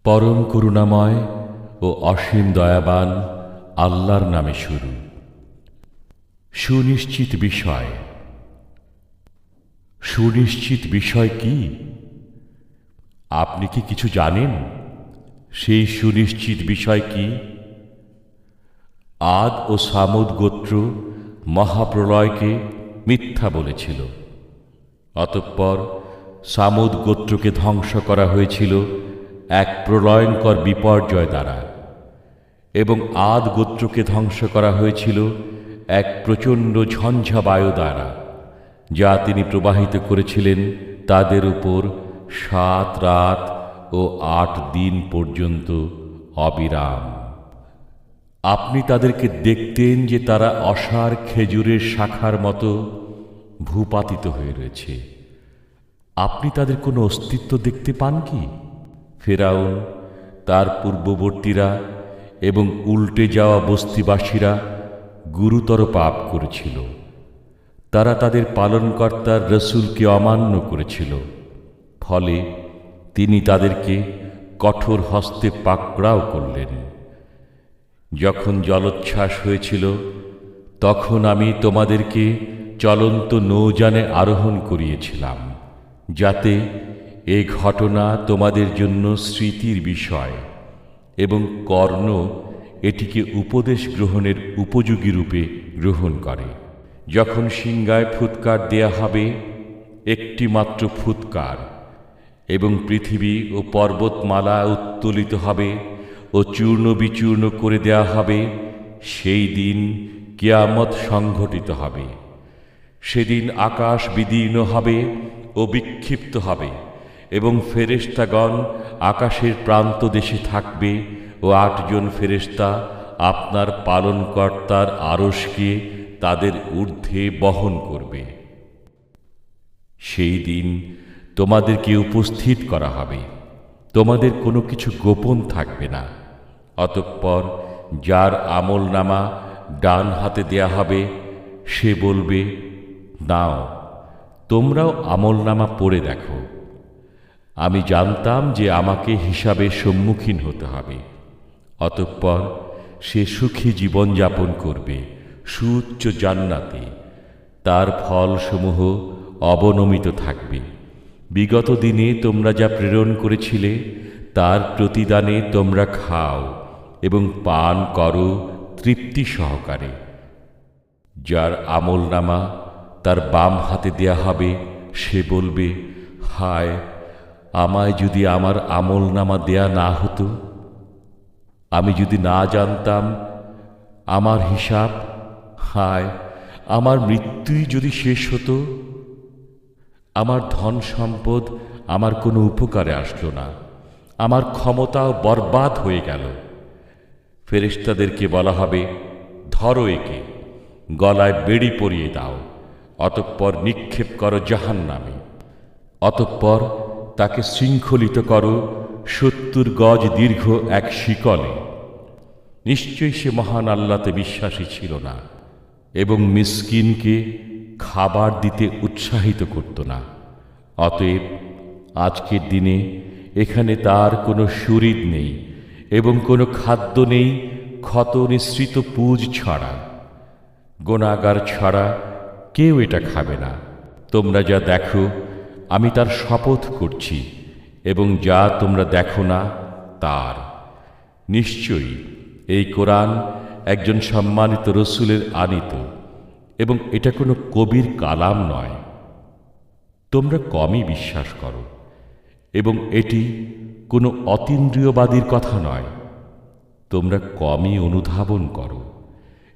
পরম করুণাময় ও অসীম দয়াবান আল্লাহর নামে শুরু। সুনিশ্চিত বিষয়। সুনিশ্চিত বিষয় কি? আপনি কি কিছু জানেন? সেই সুনিশ্চিত বিষয় কি? আদ ও সামুদ গোত্র মহাপ্রলয়কে মিথ্যা বলেছিল। অতঃপর সামুদ গোত্রকে ধ্বংস করা হয়েছিল এক প্রলয়ঙ্কর বিপর্যয় দ্বারা, এবং আদ গোত্রকে ধ্বংস করা হয়েছিল এক প্রচণ্ড ঝঞ্ঝা বায়ু দ্বারা, যা তিনি প্রবাহিত করেছিলেন তাদের উপর 7 রাত ও 8 দিন পর্যন্ত অবিরাম। আপনি তাদেরকে দেখতেন যে তারা অসার খেজুরের শাখার মতো ভূপাতিত হয়ে রয়েছে। আপনি তাদের কোনো অস্তিত্ব দেখতে পান কি? ফেরাউন, তার পূর্ববর্তীরা এবং উল্টে যাওয়া বস্তিবাসীরা গুরুতর পাপ করেছিল। তারা তাদের পালনকর্তার রসুলকে অমান্য করেছিল। ফলে তিনি তাদেরকে কঠোর হস্তে পাকড়াও করলেন। যখন জলোচ্ছ্বাস হয়েছিল, তখন আমি তোমাদেরকে চলন্ত নৌযানে আরোহণ করিয়েছিলাম, যাতে এ ঘটনা তোমাদের জন্য স্মৃতির বিষয় এবং কর্ণ এটিকে উপদেশ গ্রহণের উপযোগী রূপে গ্রহণ করে। যখন সিংহায় ফুৎকার দেয়া হবে, একটি মাত্র ফুৎকার, এবং পৃথিবী ও পর্বতমালা উত্তোলিত হবে ও চূর্ণ বিচূর্ণ করে দেয়া হবে, সেই দিন কিয়ামত সংঘটিত হবে। সেদিন আকাশ বিদীর্ণ হবে ও বিক্ষিপ্ত হবে, এবং ফেরেশতাগণ আকাশের প্রান্ত দেশে থাকবে, ও 8 জন ফেরেশতা আপনার পালনকর্তার আরশকে তাদের ঊর্ধ্বে বহন করবে। সেই দিন তোমাদেরকে উপস্থিত করা হবে, তোমাদের কোনো কিছু গোপন থাকবে না। অতঃপর যার আমলনামা ডান হাতে দেয়া হবে, সে বলবে, নাও, তোমরাও আমলনামা পড়ে দেখো। আমি জানতাম যে আমাকে হিসাবে সম্মুখীন হতে হবে। অতঃপর সে সুখী জীবনযাপন করবে সুউচ্চ জান্নাতে। তার ফলসমূহ অবনমিত থাকবে। বিগত দিনে তোমরা যা প্রেরণ করেছিলে, তার প্রতিদানে তোমরা খাও এবং পান করো তৃপ্তি সহকারে। যার আমলনামা তার বাম হাতে দেয়া হবে, সে বলবে, হায়, আমায় যদি আমার আমলনামা দেয়া না হতো! আমি যদি না জানতাম আমার হিসাব! হায়, আমার মৃত্যুই যদি শেষ হতো! আমার ধন সম্পদ আমার কোনো উপকারে আসলো না, আমার ক্ষমতাও বরবাদ হয়ে গেল। ফেরেশতাদেরকে বলা হবে, ধরো একে, গলায় বেড়ি পরিয়ে দাও, অতঃপর নিক্ষেপ করো জাহান্নামে। অতঃপর তাকে শৃঙ্খলিত করো 70 গজ দীর্ঘ এক শিকলে। নিশ্চয়ই সে মহান আল্লাহতে বিশ্বাসী ছিল না এবং মিসকিনকে খাবার দিতে উৎসাহিত করত না। অতএব আজকের দিনে এখানে তার কোনো শরীর নেই এবং কোনো খাদ্য নেই ক্ষত নিঃসৃত পুঁজ ছাড়া। গুনাহগার ছাড়া কেউ এটা খাবে না। তোমরা যা দেখো আমি তার শপথ করছি, এবং যা তোমরা দেখো না তার। নিশ্চয়ই এই কোরআন একজন সম্মানিত রসুলের আনিত, এবং এটা কোনো কবির কালাম নয়। তোমরা কমই বিশ্বাস করো, এবং এটি কোনো অতীন্দ্রিয়বাদীর কথা নয়। তোমরা কমই অনুধাবন করো।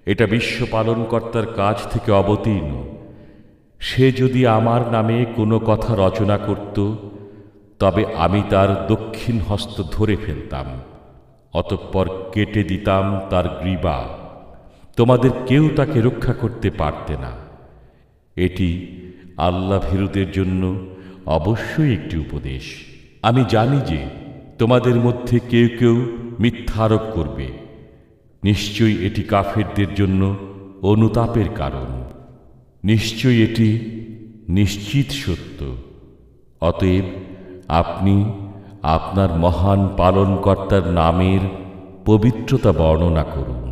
এটা বিশ্ব পালনকর্তার কাছ থেকে অবতীর্ণ। সে যদি আমার নামে কোনো কথা রচনা করত, তবে আমি তার দক্ষিণ হস্ত ধরে ফেলতাম, অতঃপর কেটে দিতাম তার গ্রীবা। তোমাদের কেউ তাকে রক্ষা করতে পারতে না। এটি আল্লাহ ভীরুদের জন্য অবশ্যই একটি উপদেশ। আমি জানি যে তোমাদের মধ্যে কেউ কেউ মিথ্যারোপ করবে। নিশ্চয়ই এটি কাফেরদের জন্য অনুতাপের কারণ। নিশ্চয়ই এটি নিশ্চিত সত্য। অতএব আপনি আপনার মহান পালনকর্তার নামের পবিত্রতা বর্ণনা করুন।